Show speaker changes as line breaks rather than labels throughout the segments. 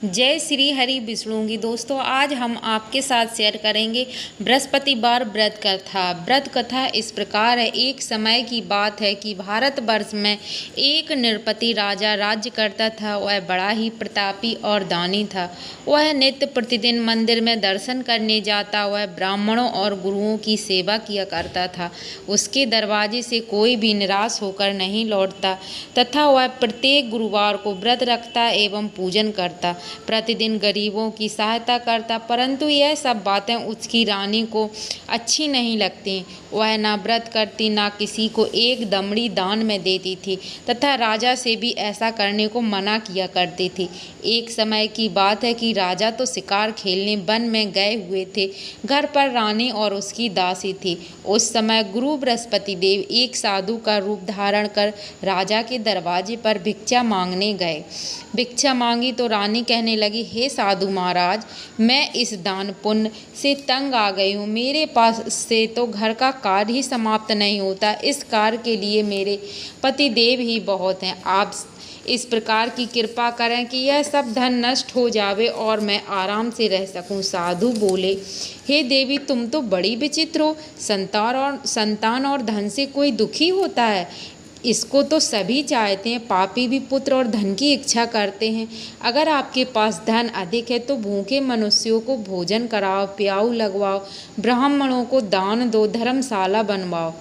जय श्री हरि विष्णु की दोस्तों, आज हम आपके साथ शेयर करेंगे बृहस्पतिवार व्रत कथा। व्रत कथा इस प्रकार है। एक समय की बात है कि भारतवर्ष में एक नृपति राजा राज्य करता था। वह बड़ा ही प्रतापी और दानी था। वह नित्य प्रतिदिन मंदिर में दर्शन करने जाता। वह ब्राह्मणों और गुरुओं की सेवा किया करता था। उसके दरवाजे से कोई भी निराश होकर नहीं लौटता तथा वह प्रत्येक गुरुवार को व्रत रखता एवं पूजन करता, प्रतिदिन गरीबों की सहायता करता। परंतु यह सब बातें उसकी रानी को अच्छी नहीं लगती। वह ना व्रत करती, ना किसी को एक दमड़ी दान में देती थी तथा राजा से भी ऐसा करने को मना किया करती थी। एक समय की बात है कि राजा तो शिकार खेलने वन में गए हुए थे। घर पर रानी और उसकी दासी थी। उस समय गुरु बृहस्पति देव एक साधु का रूप धारण कर राजा के दरवाजे पर भिक्षा मांगने गए। भिक्षा मांगी तो रानी कहने लगी, हे साधु महाराज, मैं इस दान पुण्य से तंग आ गई हूँ। मेरे पास से तो घर का कार्य ही समाप्त नहीं होता। इस कार्य के लिए मेरे पति देव ही बहुत हैं। आप इस प्रकार की कृपा करें कि यह सब धन नष्ट हो जावे और मैं आराम से रह सकूं। साधु बोले, हे देवी, तुम तो बड़ी विचित्र हो। संतान और धन से कोई दुखी होता है? इसको तो सभी चाहते हैं। पापी भी पुत्र और धन की इच्छा करते हैं। अगर आपके पास धन अधिक है तो भूखे मनुष्यों को भोजन कराओ, प्याऊ लगवाओ, ब्राह्मणों को दान दो, धर्मशाला बनवाओ,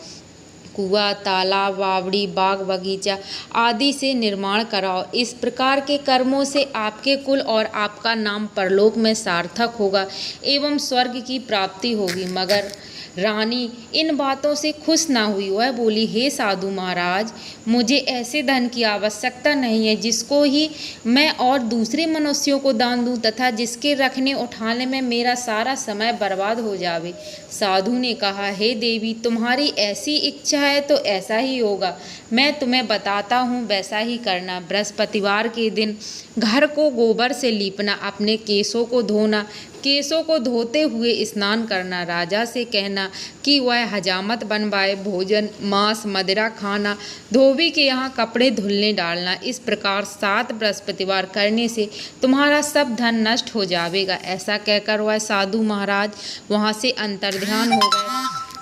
कुआं, तालाब, बावड़ी, बाग बगीचा आदि से निर्माण कराओ। इस प्रकार के कर्मों से आपके कुल और आपका नाम परलोक में सार्थक होगा एवं स्वर्ग की प्राप्ति होगी। मगर रानी इन बातों से खुश ना हुई। वह बोली, हे साधु महाराज, मुझे ऐसे धन की आवश्यकता नहीं है जिसको ही मैं और दूसरे मनुष्यों को दान दूं तथा जिसके रखने उठाने में मेरा सारा समय बर्बाद हो जावे। साधु ने कहा, हे देवी, तुम्हारी ऐसी इच्छा है तो ऐसा ही होगा। मैं तुम्हें बताता हूँ, वैसा ही करना। बृहस्पतिवार के दिन घर को गोबर से लीपना, अपने केशों को धोना, केशों को धोते हुए स्नान करना, राजा से कहना कि वह हजामत बनवाए, भोजन, मांस, मदिरा खाना, धोबी के यहाँ कपड़े धुलने डालना। इस प्रकार 7 बृहस्पतिवार करने से तुम्हारा सब धन नष्ट हो जाएगा। ऐसा कहकर वह साधु महाराज वहाँ से अंतर्ध्यान हो गए।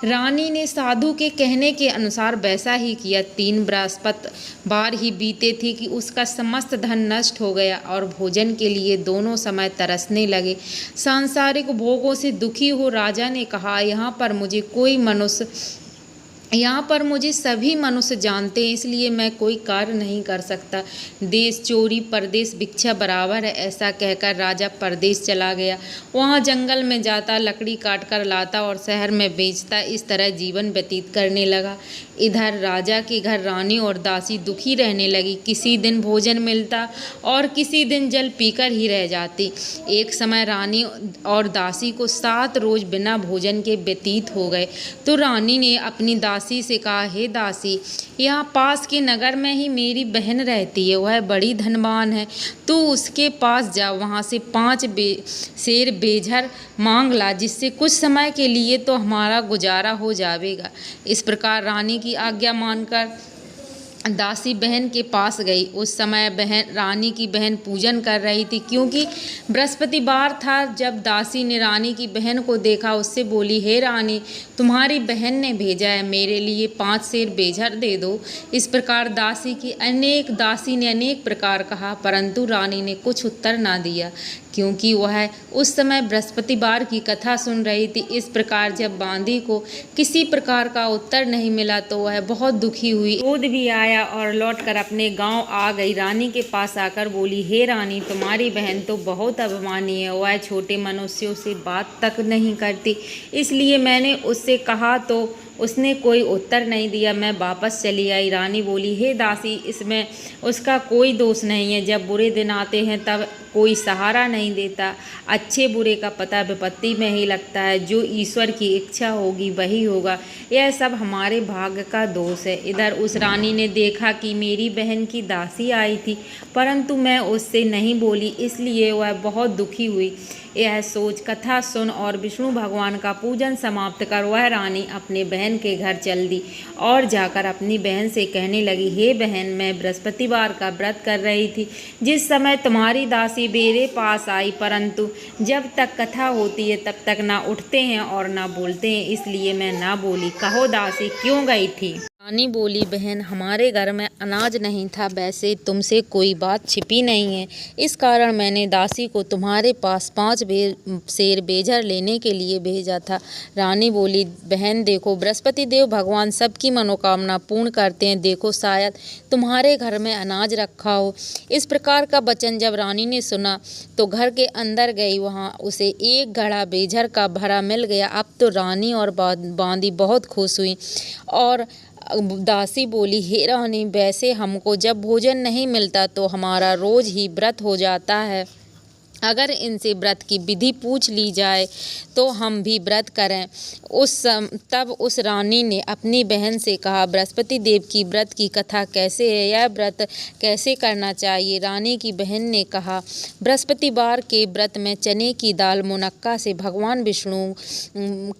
रानी ने साधु के कहने के अनुसार वैसा ही किया। 3 बृहस्पतिवार ही बीते थे कि उसका समस्त धन नष्ट हो गया और भोजन के लिए दोनों समय तरसने लगे। सांसारिक भोगों से दुखी हो राजा ने कहा, यहाँ पर मुझे सभी मनुष्य जानते हैं, इसलिए मैं कोई कार्य नहीं कर सकता। देश चोरी परदेश भिक्षा बराबर है। ऐसा कहकर राजा परदेश चला गया। वहाँ जंगल में जाता, लकड़ी काट कर लाता और शहर में बेचता। इस तरह जीवन व्यतीत करने लगा। इधर राजा के घर रानी और दासी दुखी रहने लगी। किसी दिन भोजन मिलता और किसी दिन जल पीकर ही रह जाती। एक समय रानी और दासी को 7 रोज बिना भोजन के व्यतीत हो गए। तो रानी ने अपनी दासी से कहा, हे दासी, यहाँ पास के नगर में ही मेरी बहन रहती है। वह बड़ी धनवान है। तू उसके पास जा, वहाँ से 5 सेर बेझर मांग ला, जिससे कुछ समय के लिए तो हमारा गुजारा हो जाएगा। इस प्रकार रानी की आज्ञा मानकर दासी बहन के पास गई। उस समय रानी की बहन पूजन कर रही थी, क्योंकि बृहस्पतिवार था। जब दासी ने रानी की बहन को देखा, उससे बोली, हे रानी, तुम्हारी बहन ने भेजा है, मेरे लिए 5 सेर बेझर दे दो। इस प्रकार दासी ने अनेक प्रकार कहा, परंतु रानी ने कुछ उत्तर ना दिया, क्योंकि वह उस समय बृहस्पतिवार की कथा सुन रही थी। इस प्रकार जब बांदी को किसी प्रकार का उत्तर नहीं मिला तो वह बहुत दुखी हुई। क्रोध भी आया और लौटकर अपने गांव आ गई। रानी के पास आकर बोली, हे रानी, तुम्हारी बहन तो बहुत अभिमानी है। वह छोटे मनुष्यों से बात तक नहीं करती, इसलिए मैंने उससे कहा तो उसने कोई उत्तर नहीं दिया। मैं वापस चली आई। रानी बोली, हे दासी, इसमें उसका कोई दोष नहीं है। जब बुरे दिन आते हैं तब कोई सहारा नहीं देता। अच्छे बुरे का पता विपत्ति में ही लगता है। जो ईश्वर की इच्छा होगी वही होगा। यह सब हमारे भाग्य का दोष है। इधर उस रानी ने देखा कि मेरी बहन की दासी आई थी, परंतु मैं उससे नहीं बोली, इसलिए वह बहुत दुखी हुई। यह सोच कथा सुन और विष्णु भगवान का पूजन समाप्त कर वह रानी अपने बहन बहन के घर चल दी और जाकर अपनी बहन से कहने लगी, हे बहन, मैं बृहस्पतिवार का व्रत कर रही थी जिस समय तुम्हारी दासी मेरे पास आई, परंतु जब तक कथा होती है तब तक ना उठते हैं और ना बोलते हैं, इसलिए मैं ना बोली। कहो दासी, क्यों गई थी? रानी बोली, बहन, हमारे घर में अनाज नहीं था, वैसे तुमसे कोई बात छिपी नहीं है, इस कारण मैंने दासी को तुम्हारे पास 5 सेर बेजर लेने के लिए भेजा था। रानी बोली, बहन देखो, बृहस्पति देव भगवान सबकी मनोकामना पूर्ण करते हैं, देखो शायद तुम्हारे घर में अनाज रखा हो। इस प्रकार का वचन जब रानी ने सुना तो घर के अंदर गई, वहाँ उसे एक घड़ा बेजर का भरा मिल गया। अब तो रानी और बांदी बहुत खुश हुई और दासी बोली, हे रानी, वैसे हमको जब भोजन नहीं मिलता तो हमारा रोज ही व्रत हो जाता है, अगर इनसे व्रत की विधि पूछ ली जाए तो हम भी व्रत करें। तब उस रानी ने अपनी बहन से कहा, बृहस्पति देव की व्रत की कथा कैसे है, यह व्रत कैसे करना चाहिए? रानी की बहन ने कहा, बृहस्पतिवार के व्रत में चने की दाल मुनक्का से भगवान विष्णु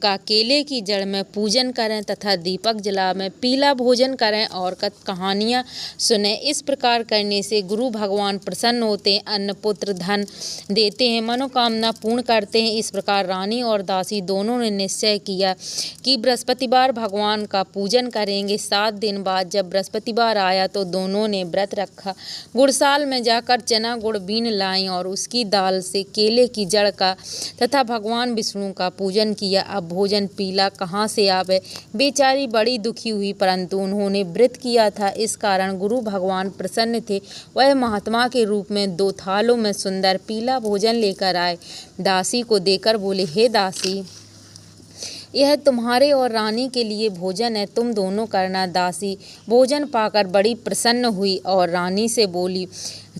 का केले की जड़ में पूजन करें तथा दीपक जला में पीला भोजन करें और कहानियाँ सुने। इस प्रकार करने से गुरु भगवान प्रसन्न होते हैं, अन्न पुत्र धन देते हैं, मनोकामना पूर्ण करते हैं। इस प्रकार रानी और दासी दोनों ने निश्चय किया कि बृहस्पतिवार भगवान का पूजन करेंगे। 7 दिन बाद जब बृहस्पतिवार आया तो दोनों ने व्रत रखा। गुड़साल में जाकर चना गुड़ बीन लाईं और उसकी दाल से केले की जड़ का तथा भगवान विष्णु का पूजन किया। अब भोजन पीला कहाँ से आवे? बेचारी बड़ी दुखी हुई, परंतु उन्होंने व्रत किया था, इस कारण गुरु भगवान प्रसन्न थे। वह महात्मा के रूप में 2 थालों में सुंदर पीला भोजन लेकर आए। दासी को देकर बोले, हे दासी, यह तुम्हारे और रानी के लिए भोजन है, तुम दोनों करना। दासी भोजन पाकर बड़ी प्रसन्न हुई और रानी से बोली,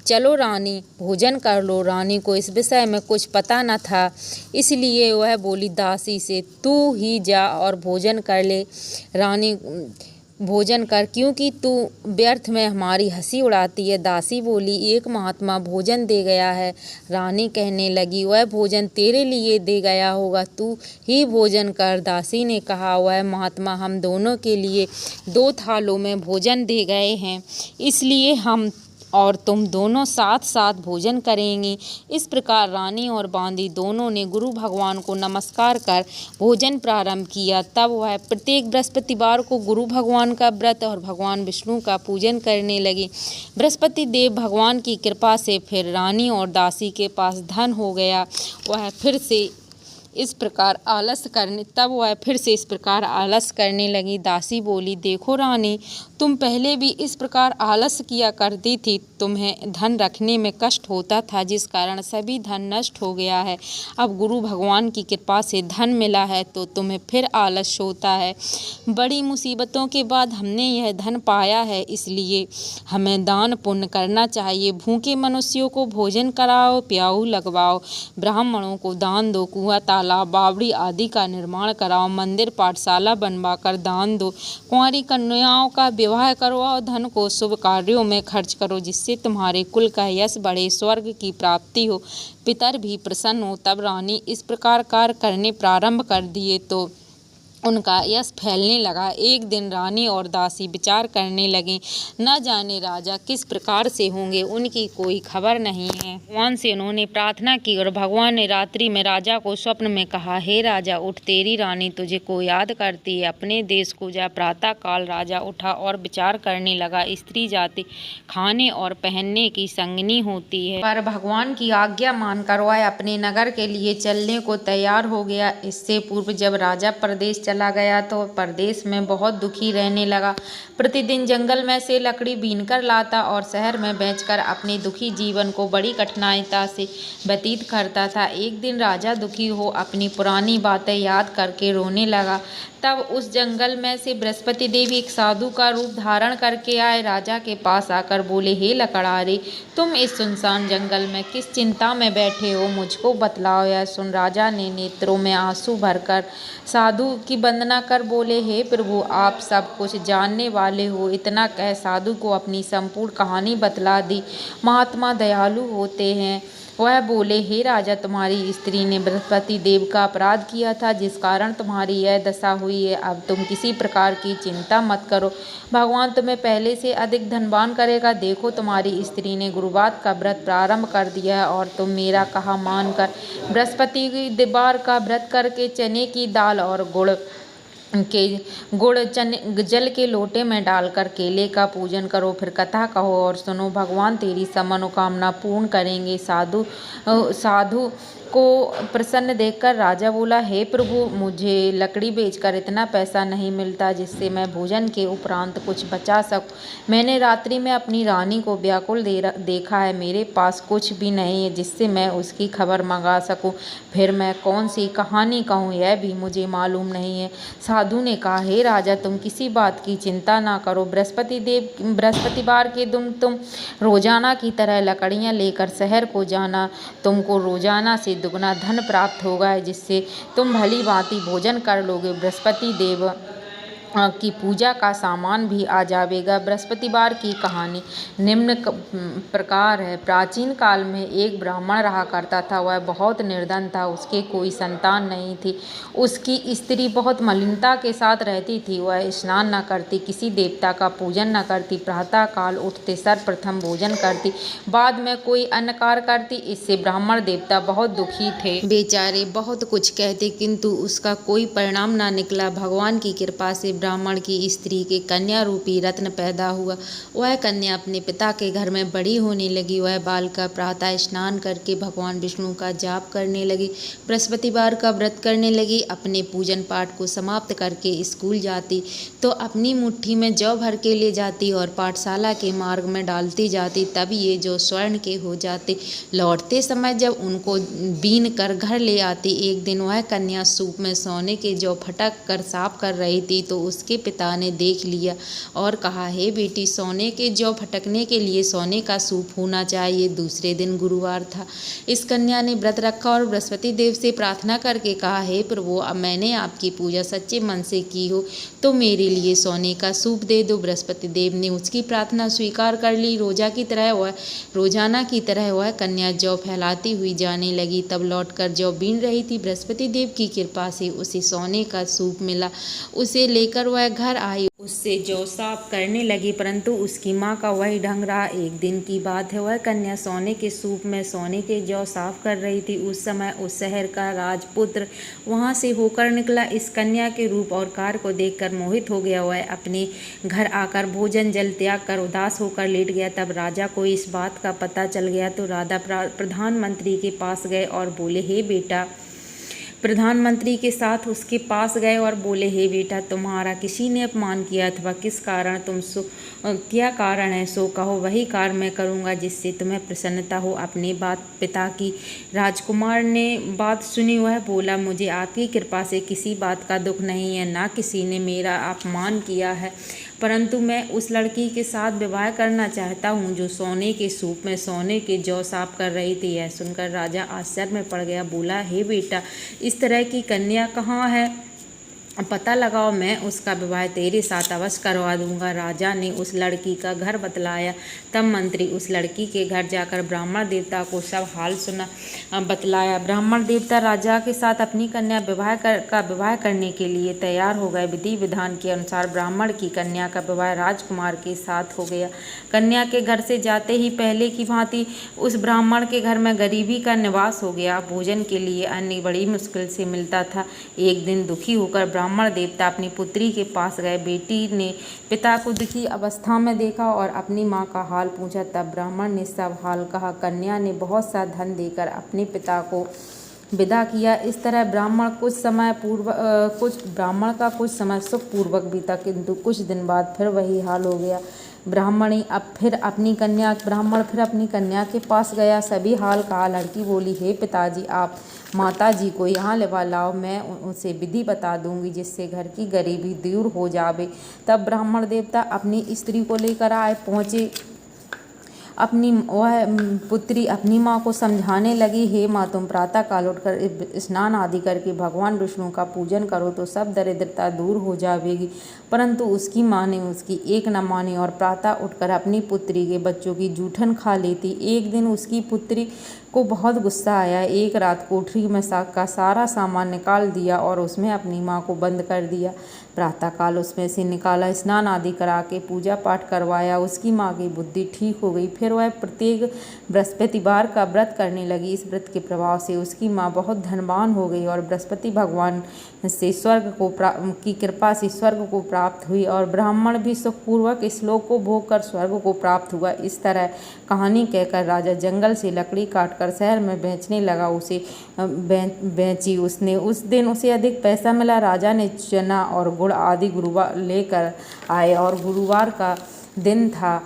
चलो रानी, भोजन कर लो। रानी को इस विषय में कुछ पता न था, इसलिए वह बोली दासी से, तू ही जा और भोजन कर ले। रानी, भोजन कर, क्योंकि तू व्यर्थ में हमारी हंसी उड़ाती है। दासी बोली, एक महात्मा भोजन दे गया है। रानी कहने लगी, वह भोजन तेरे लिए दे गया होगा, तू ही भोजन कर। दासी ने कहा, वह महात्मा हम दोनों के लिए 2 थालों में भोजन दे गए हैं, इसलिए हम और तुम दोनों साथ साथ भोजन करेंगे। इस प्रकार रानी और बांदी दोनों ने गुरु भगवान को नमस्कार कर भोजन प्रारंभ किया। तब वह प्रत्येक बृहस्पतिवार को गुरु भगवान का व्रत और भगवान विष्णु का पूजन करने लगे। बृहस्पति देव भगवान की कृपा से फिर रानी और दासी के पास धन हो गया। वह फिर से इस प्रकार आलस करने लगी। दासी बोली, देखो रानी, तुम पहले भी इस प्रकार आलस किया करती थी, तुम्हें धन रखने में कष्ट होता था, जिस कारण सभी धन नष्ट हो गया है। अब गुरु भगवान की कृपा से धन मिला है तो तुम्हें फिर आलस होता है। बड़ी मुसीबतों के बाद हमने यह धन पाया है, इसलिए हमें दान पुण्य करना चाहिए। भूखे मनुष्यों को भोजन कराओ, प्याऊ लगवाओ, ब्राह्मणों को दान दो, कुआं तालाब बावड़ी आदि का निर्माण कराओ, मंदिर पाठशाला बनवाकर दान दो, कुंवारी कन्याओं का विवाह करवाओ, धन को शुभ कार्यों में खर्च करो, जिससे तुम्हारे कुल का यश बढ़े, स्वर्ग की प्राप्ति हो, पितर भी प्रसन्न हो। तब रानी इस प्रकार कार्य करने प्रारंभ कर दिए तो उनका यश फैलने लगा। एक दिन रानी और दासी विचार करने लगे, न जाने राजा किस प्रकार से होंगे, उनकी कोई खबर नहीं है। भगवान से उन्होंने प्रार्थना की और भगवान ने रात्रि में राजा को स्वप्न में कहा, हे राजा, उठ, तेरी रानी तुझे को याद करती है, अपने देश को जा। प्रातः काल राजा उठा और विचार करने लगा, स्त्री जाति खाने और पहनने की संगनी होती है, पर भगवान की आज्ञा मानकर वह अपने नगर के लिए चलने को तैयार हो गया। इससे पूर्व जब राजा परदेश चला गया तो परदेश में बहुत दुखी रहने लगा। प्रतिदिन जंगल में से लकड़ी बीनकर लाता और शहर में बेचकर अपने दुखी जीवन को बड़ी कठिनाइयों से व्यतीत करता था। एक दिन राजा दुखी हो अपनी पुरानी बातें याद करके रोने लगा। तब उस जंगल में से बृहस्पति देव एक साधु का रूप धारण करके आए। राजा के पास आकर बोले, हे लकड़हारे, तुम इस सुनसान जंगल में किस चिंता में बैठे हो, मुझको बतलाओ। यह सुन राजा ने नेत्रों में आंसू भरकर साधु की वंदना कर बोले, हे प्रभु, आप सब कुछ जानने वाले हो। इतना कह साधु को अपनी संपूर्ण कहानी बतला दी। महात्मा दयालु होते हैं, वह बोले, हे राजा, तुम्हारी स्त्री ने बृहस्पति देव का अपराध किया था, जिस कारण तुम्हारी यह दशा हुई है। अब तुम किसी प्रकार की चिंता मत करो, भगवान तुम्हें पहले से अधिक धनवान करेगा। देखो, तुम्हारी स्त्री ने गुरुवार का व्रत प्रारंभ कर दिया है और तुम मेरा कहा मानकर बृहस्पतिवार का व्रत करके चने की दाल और गुड़ चने जल के लोटे में डालकर केले का पूजन करो। फिर कथा कहो और सुनो, भगवान तेरी सब मनोकामना पूर्ण करेंगे। साधु को प्रसन्न देखकर राजा बोला, हे प्रभु, मुझे लकड़ी बेचकर इतना पैसा नहीं मिलता जिससे मैं भोजन के उपरांत कुछ बचा सकूं। मैंने रात्रि में अपनी रानी को व्याकुल देखा है, मेरे पास कुछ भी नहीं है जिससे मैं उसकी खबर मंगा सकूं। फिर मैं कौन सी कहानी कहूँ, यह भी मुझे मालूम नहीं है। साधु ने कहा, हे राजा, तुम किसी बात की चिंता ना करो। बृहस्पतिवार के दिन तुम रोजाना की तरह लकड़ियाँ लेकर शहर को जाना। तुमको रोजाना से दुगना धन प्राप्त होगा, जिससे तुम भली भांति भोजन कर लोगे। बृहस्पति देव की पूजा का सामान भी आ जाएगा। बृहस्पतिवार की कहानी निम्न प्रकार है। प्राचीन काल में एक ब्राह्मण रहा करता था। वह बहुत निर्धन था, उसके कोई संतान नहीं थी। उसकी स्त्री बहुत मलिनता के साथ रहती थी। वह स्नान न करती, किसी देवता का पूजन न करती, प्रातः काल उठते सर्वप्रथम भोजन करती, बाद में कोई अन्य कार्य करती। इससे ब्राह्मण देवता बहुत दुखी थे। बेचारे बहुत कुछ कहते, किंतु उसका कोई परिणाम न निकला। भगवान की कृपा से ब्राह्मण की स्त्री के कन्या रूपी रत्न पैदा हुआ। वह कन्या अपने पिता के घर में बड़ी होने लगी। वह बालिका प्रातः स्नान करके भगवान विष्णु का जाप करने लगी, बृहस्पतिवार का व्रत करने लगी। अपने पूजन पाठ को समाप्त करके स्कूल जाती तो अपनी मुट्ठी में जौ भर के ले जाती और पाठशाला के मार्ग में डालती जाती। तब ये जौ स्वर्ण के हो जाते। लौटते समय जब उनको बीन कर घर ले आती, एक दिन वह कन्या सूप में सोने के जौ फटक कर साफ कर रही थी तो उसके पिता ने देख लिया और कहा, हे बेटी, सोने के जौ फटकने के लिए सोने का सूप होना चाहिए। दूसरे दिन गुरुवार था। इस कन्या ने व्रत रखा और बृहस्पति देव से प्रार्थना करके कहा, हे प्रभु, अब मैंने आपकी पूजा सच्चे मन से की हो तो मेरे लिए सोने का सूप दे दो। बृहस्पति देव ने उसकी प्रार्थना स्वीकार कर ली। रोजाना की तरह वह कन्या जौ फैलाती हुई जाने लगी। तब लौटकर जौ बीन रही थी। बृहस्पति देव की कृपा से उसे सोने का सूप मिला। उसे लेकर वह घर आई, उससे जौ साफ करने लगी, परंतु उसकी माँ का वही ढंग रहा। एक दिन की बात है, वह कन्या सोने के सूप में सोने के जौ साफ कर रही थी। उस समय उस शहर का राजपुत्र वहाँ से होकर निकला। इस कन्या के रूप और कार्य को देखकर मोहित हो गया। वह अपने घर आकर भोजन जल त्याग कर उदास होकर लेट गया। तब राजा को इस बात का पता चल गया तो राजा प्रधानमंत्री के पास गए और बोले, हे बेटा, प्रधानमंत्री के साथ उसके पास गए और बोले, हे बेटा, तुम्हारा किसी ने अपमान किया अथवा किस कारण क्या कारण है सो कहो, वही कार्य मैं करूँगा जिससे तुम्हें प्रसन्नता हो। अपने पिता की राजकुमार ने बात सुनी। वह बोला, मुझे आपकी कृपा से किसी बात का दुख नहीं है, ना किसी ने मेरा अपमान किया है, परंतु मैं उस लड़की के साथ विवाह करना चाहता हूँ जो सोने के सूप में सोने के जौ साफ कर रही थी। यह सुनकर राजा आश्चर्य में पड़ गया। बोला, हे बेटा, इस तरह की कन्या कहाँ है, पता लगाओ, मैं उसका विवाह तेरे साथ अवश्य करवा दूंगा। राजा ने उस लड़की का घर बतलाया। तब मंत्री उस लड़की के घर जाकर ब्राह्मण देवता को सब हाल बतलाया। ब्राह्मण देवता राजा के साथ अपनी कन्या विवाह करने के लिए तैयार हो गए। विधि विधान के अनुसार ब्राह्मण की कन्या का विवाह राजकुमार के साथ हो गया। कन्या के घर से जाते ही पहले की भांति उस ब्राह्मण के घर में गरीबी का निवास हो गया। भोजन के लिए अन्न बड़ी मुश्किल से मिलता था। एक दिन दुखी होकर ब्राह्मण देवता अपनी पुत्री के पास गए। बेटी ने पिता को दुखी अवस्था में देखा और अपनी माँ का हाल पूछा। तब ब्राह्मण ने सब हाल कहा। कन्या ने बहुत सा धन देकर अपने पिता को विदा किया। इस तरह ब्राह्मण का कुछ समय सुखपूर्वक बीता, किंतु कुछ दिन बाद फिर वही हाल हो गया। ब्राह्मण फिर अपनी कन्या के पास गया, सभी हाल कहा। लड़की बोली, हे पिताजी, आप माताजी को यहाँ लिवा लाओ, मैं उनसे विधि बता दूंगी जिससे घर की गरीबी दूर हो जावे। तब ब्राह्मण देवता अपनी स्त्री को लेकर पहुँचे। वह पुत्री अपनी माँ को समझाने लगी, हे माँ, तुम प्रातः काल उठकर स्नान आदि करके भगवान विष्णु का पूजन करो तो सब दरिद्रता दूर हो जाएगी। परंतु उसकी माँ ने उसकी एक न मानी और प्रातः उठकर अपनी पुत्री के बच्चों की जूठन खा लेती। एक दिन उसकी पुत्री को बहुत गुस्सा आया। एक रात कोठरी में का सारा सामान निकाल दिया और उसमें अपनी माँ को बंद कर दिया। प्रातःकाल उसमें से निकाला, स्नान आदि करा के पूजा पाठ करवाया। उसकी माँ की बुद्धि ठीक हो गई। फिर वह प्रत्येक बृहस्पतिवार का व्रत करने लगी। इस व्रत के प्रभाव से उसकी माँ बहुत धनवान हो गई और बृहस्पति भगवान से की कृपा से स्वर्ग को प्राप्त हुई और ब्राह्मण भी सुखपूर्वक इस लोक को भोग कर स्वर्ग को प्राप्त हुआ। इस तरह कहानी कहकर राजा जंगल से लकड़ी काटकर शहर में बेचने लगा। उसे बेची उसने। उस दिन उसे अधिक पैसा मिला। राजा ने चना और गुड़ आदि गुरुवार लेकर आए और गुरुवार का दिन था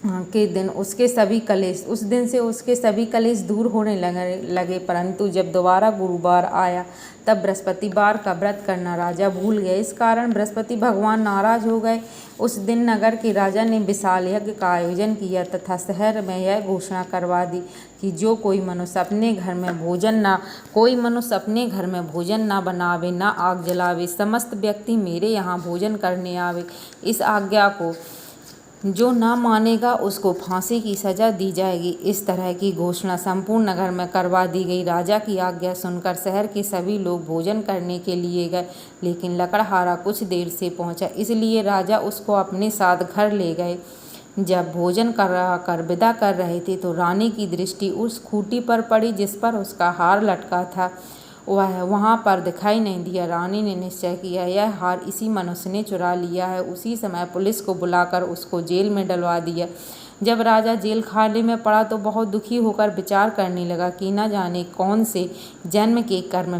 के दिन उसके सभी कलेश उस दिन से उसके सभी कलेश दूर होने लगे। परंतु जब दोबारा गुरुवार आया तब बृहस्पतिवार का व्रत करना राजा भूल गए। इस कारण बृहस्पति भगवान नाराज हो गए। उस दिन नगर के राजा ने विशाल यज्ञ का आयोजन किया तथा शहर में यह घोषणा करवा दी कि जो कोई मनुष्य अपने घर में भोजन ना बनावे, ना आग जलावे, समस्त व्यक्ति मेरे यहाँ भोजन करने आवे। इस आज्ञा को जो ना मानेगा उसको फांसी की सजा दी जाएगी। इस तरह की घोषणा संपूर्ण नगर में करवा दी गई। राजा की आज्ञा सुनकर शहर के सभी लोग भोजन करने के लिए गए, लेकिन लकड़हारा कुछ देर से पहुंचा, इसलिए राजा उसको अपने साथ घर ले गए। जब भोजन कर विदा कर रहे थे तो रानी की दृष्टि उस खूंटी पर पड़ी जिस पर उसका हार लटका था। वह वहाँ पर दिखाई नहीं दिया। रानी ने निश्चय किया यह हार इसी मनुष्य ने चुरा लिया है। उसी समय पुलिस को बुलाकर उसको जेल में डलवा दिया। जब राजा जेल खाने में पड़ा तो बहुत दुखी होकर विचार करने लगा कि न जाने कौन से जन्म के कर्म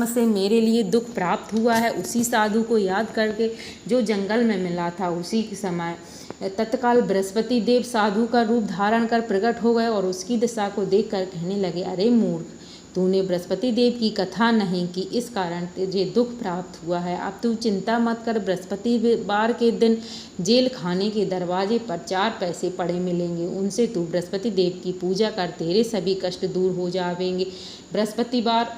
से मेरे लिए दुख प्राप्त हुआ है। उसी साधु को याद करके जो जंगल में मिला था, उसी समय तत्काल बृहस्पति देव साधु का रूप धारण कर प्रकट हो गए और उसकी दशा को देखकर कहने लगे, अरे मूर्ख, तूने बृहस्पति देव की कथा नहीं की, इस कारण तुझे दुख प्राप्त हुआ है। अब तू चिंता मत कर। बृहस्पतिवार के दिन जेल खाने के दरवाजे पर 4 पैसे पड़े मिलेंगे। उनसे तू बृहस्पति देव की पूजा कर, तेरे सभी कष्ट दूर हो जाएंगे। बृहस्पतिवार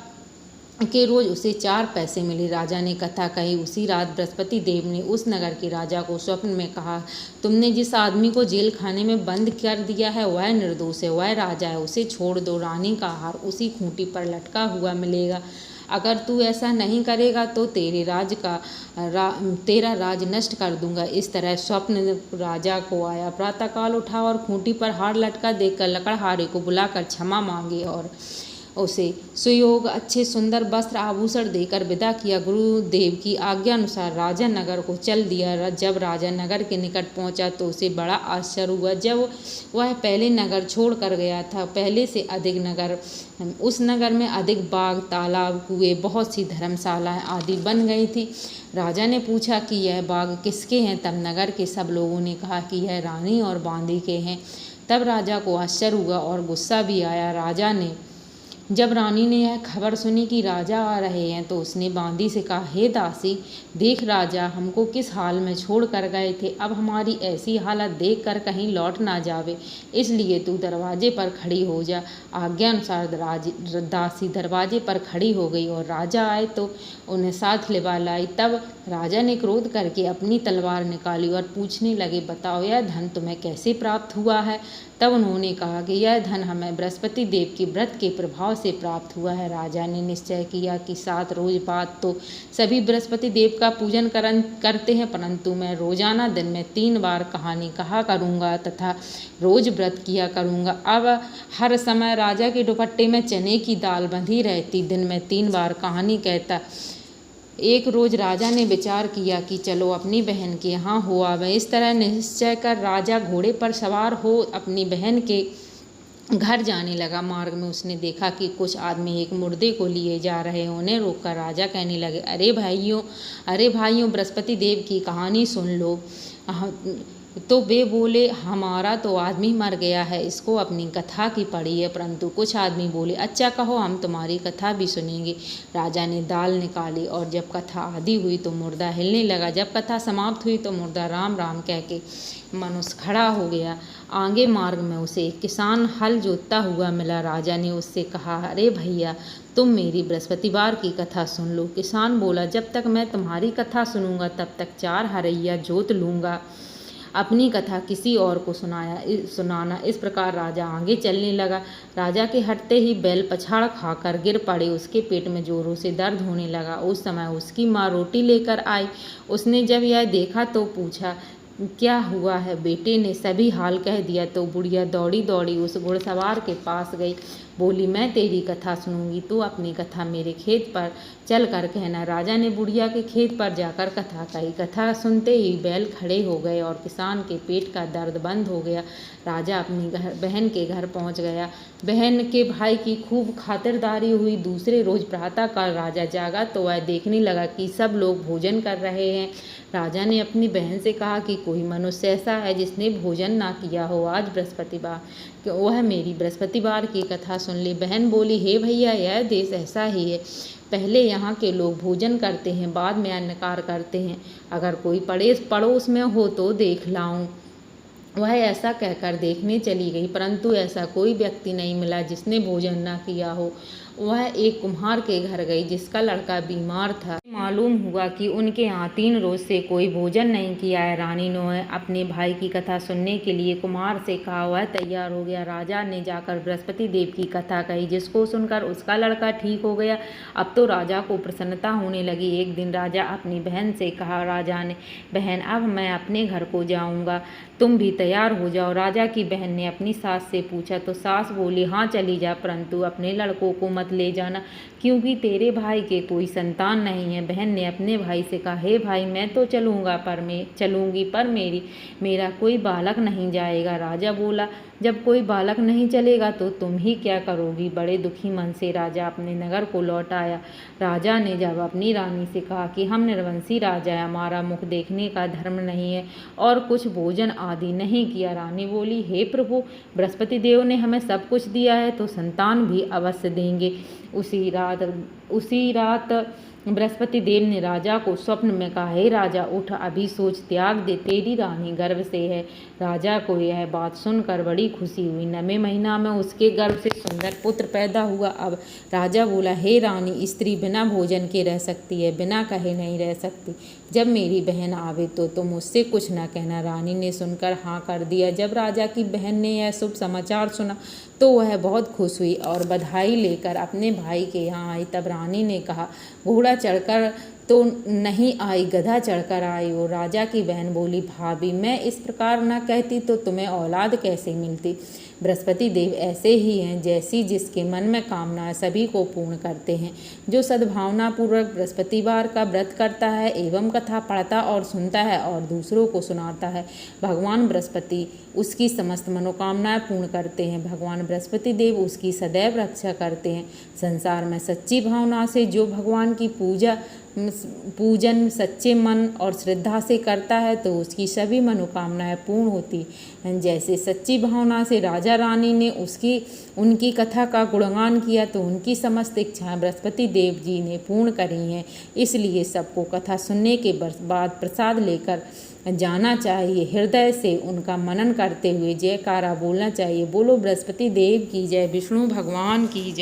के रोज उसे 4 पैसे मिले। राजा ने कथा कही। उसी रात बृहस्पति देव ने उस नगर के राजा को स्वप्न में कहा, तुमने जिस आदमी को जेल खाने में बंद कर दिया है वह निर्दोष है, वह राजा है, उसे छोड़ दो। रानी का हार उसी खूंटी पर लटका हुआ मिलेगा। अगर तू ऐसा नहीं करेगा तो तेरा राज नष्ट कर दूंगा। इस तरह स्वप्न राजा को आया। प्रातःकाल उठा और खूंटी पर हार लटका देखकर लकड़हारे को बुलाकर क्षमा मांगी और उसे सुयोग अच्छे सुंदर वस्त्र आभूषण देकर विदा किया। गुरुदेव की आज्ञा अनुसार राजा नगर को चल दिया। जब राजा नगर के निकट पहुंचा तो उसे बड़ा आश्चर्य हुआ। जब वह पहले नगर छोड़ कर गया था, पहले से अधिक नगर उस नगर में अधिक बाग, तालाब, कुएं, बहुत सी धर्मशालाएं आदि बन गई थी। राजा ने पूछा कि यह बाग किसके हैं? तब नगर के सब लोगों ने कहा कि यह रानी और बांदी के हैं। तब राजा को आश्चर्य हुआ और गुस्सा भी आया। जब रानी ने यह खबर सुनी कि राजा आ रहे हैं तो उसने बांदी से कहा, हे दासी, देख राजा हमको किस हाल में छोड़ कर गए थे। अब हमारी ऐसी हालत देख कर कहीं लौट ना जावे, इसलिए तू दरवाजे पर खड़ी हो जा। आज्ञा अनुसार दासी दरवाजे पर खड़ी हो गई और राजा आए तो उन्हें साथ लिवा लाई। तब राजा ने क्रोध करके अपनी तलवार निकाली और पूछने लगे, बताओ यह धन तुम्हें कैसे प्राप्त हुआ है? तब उन्होंने कहा कि यह धन हमें बृहस्पति देव के व्रत के प्रभाव से प्राप्त हुआ है। राजा ने निश्चय किया कि 7 रोज बाद तो सभी बृहस्पति देव का पूजन करते हैं, परंतु मैं रोजाना दिन में 3 बार कहानी कहा करूँगा तथा रोज व्रत किया करूँगा। अब हर समय राजा के दुपट्टे में चने की दाल बंधी रहती, दिन में 3 बार कहानी कहता। एक रोज राजा ने विचार किया कि चलो अपनी बहन के यहाँ हो आवे। इस तरह निश्चय कर राजा घोड़े पर सवार हो अपनी बहन के घर जाने लगा। मार्ग में उसने देखा कि कुछ आदमी एक मुर्दे को लिए जा रहे। उन्हें रोककर राजा कहने लगे, अरे भाइयों, बृहस्पति देव की कहानी सुन लो। तो वे बोले, हमारा तो आदमी मर गया है, इसको अपनी कथा की पड़ी है। परंतु कुछ आदमी बोले, अच्छा कहो, हम तुम्हारी कथा भी सुनेंगे। राजा ने दाल निकाली और जब कथा आदि हुई तो मुर्दा हिलने लगा। जब कथा समाप्त हुई तो मुर्दा राम राम कह के मनुष्य खड़ा हो गया। आगे मार्ग में उसे एक किसान हल जोतता हुआ मिला। राजा ने उससे कहा, अरे भैया, तुम मेरी बृहस्पतिवार की कथा सुन लो। किसान बोला, जब तक मैं तुम्हारी कथा सुनूंगा तब तक 4 हरैया जोत लूँगा। अपनी कथा किसी और को सुनाना। इस प्रकार राजा आगे चलने लगा। राजा के हटते ही बैल पछाड़ खाकर गिर पड़े। उसके पेट में जोरों से दर्द होने लगा। उस समय उसकी माँ रोटी लेकर आई। उसने जब यह देखा तो पूछा, क्या हुआ है? बेटे ने सभी हाल कह दिया तो बुढ़िया दौड़ी दौड़ी उस घुड़सवार के पास गई। बोली, मैं तेरी कथा सुनूंगी, तू अपनी कथा मेरे खेत पर चल कर कहना। राजा ने बुढ़िया के खेत पर जाकर कथा कही। कथा सुनते ही बैल खड़े हो गए और किसान के पेट का दर्द बंद हो गया। राजा अपनी बहन के घर पहुंच गया। बहन के भाई की खूब खातिरदारी हुई। दूसरे रोज प्रातःकाल राजा जागा तो वह देखने लगा कि सब लोग भोजन कर रहे हैं। राजा ने अपनी बहन से कहा कि कोई मनुष्य ऐसा है जिसने भोजन ना किया हो आज बृहस्पतिवार, वह मेरी बृहस्पतिवार की कथा सुन ले। बहन बोली, हे भैया, यह देश ऐसा ही है। पहले यहाँ के लोग भोजन करते हैं, बाद में अन्नकार करते हैं। अगर कोई पड़ोस में हो तो देख लाऊं। वह ऐसा कहकर देखने चली गई, परंतु ऐसा कोई व्यक्ति नहीं मिला जिसने भोजन न किया हो। वह एक कुम्हार के घर गई जिसका लड़का बीमार था। मालूम हुआ कि उनके यहाँ 3 रोज से कोई भोजन नहीं किया है। रानी ने अपने भाई की कथा सुनने के लिए कुम्हार से कहा। वह तैयार हो गया। राजा ने जाकर बृहस्पति देव की कथा कही, जिसको सुनकर उसका लड़का ठीक हो गया। अब तो राजा को प्रसन्नता होने लगी। एक दिन राजा अपनी बहन से कहा, राजा ने, बहन, अब मैं अपने घर को जाऊँगा, तुम भी तैयार हो जाओ। राजा की बहन ने अपनी सास से पूछा तो सास बोली, हाँ चली जा, परंतु अपने लड़कों को मत ले जाना, क्योंकि तेरे भाई के कोई संतान नहीं है। बहन ने अपने भाई से कहा, हे भाई, मैं तो चलूँगी पर मेरा कोई बालक नहीं जाएगा। राजा बोला, जब कोई बालक नहीं चलेगा तो तुम ही क्या करोगी? बड़े दुखी मन से राजा अपने नगर को लौट आया। राजा ने जब अपनी रानी से कहा कि हम निर्वंशी राजा है, हमारा मुख देखने का धर्म नहीं है और कुछ भोजन आदि नहीं किया। रानी बोली, हे प्रभु, बृहस्पति देव ने हमें सब कुछ दिया है तो संतान भी अवश्य देंगे। उसी रात बृहस्पति देव ने राजा को स्वप्न में कहा, हे राजा, उठ, अभी सोच त्याग दे, तेरी रानी गर्भ से है। राजा को यह बात सुनकर बड़ी खुशी हुई। 9वें महीना में उसके गर्भ से सुंदर पुत्र पैदा हुआ। अब राजा बोला, हे रानी, स्त्री बिना भोजन के रह सकती है, बिना कहे नहीं रह सकती। जब मेरी बहन आवे तो तुम उससे कुछ न कहना। रानी ने सुनकर हाँ कर दिया। जब राजा की बहन ने यह शुभ समाचार सुना तो वह बहुत खुश हुई और बधाई लेकर अपने भाई के यहाँ आई। तब रानी ने कहा, घोड़ा चढ़कर तो नहीं आई, गधा चढ़कर आई हो। राजा की बहन बोली, भाभी, मैं इस प्रकार न कहती तो तुम्हें औलाद कैसे मिलती? बृहस्पति देव ऐसे ही हैं, जैसी जिसके मन में कामना है सभी को पूर्ण करते हैं। जो सद्भावनापूर्वक बृहस्पतिवार का व्रत करता है एवं कथा पढ़ता और सुनता है और दूसरों को सुनाता है, भगवान बृहस्पति उसकी समस्त मनोकामनाएं पूर्ण करते हैं। भगवान बृहस्पति देव उसकी सदैव रक्षा करते हैं। संसार में सच्ची भावना से जो भगवान की पूजन सच्चे मन और श्रद्धा से करता है तो उसकी सभी मनोकामनाएं पूर्ण होती हैं। जैसे सच्ची भावना से राजा रानी ने उनकी कथा का गुणगान किया तो उनकी समस्त इच्छाएं बृहस्पति देव जी ने पूर्ण करी हैं। इसलिए सबको कथा सुनने के बाद प्रसाद लेकर जाना चाहिए। हृदय से उनका मनन करते हुए जयकारा बोलना चाहिए। बोलो बृहस्पति देव की जय, विष्णु भगवान की जय।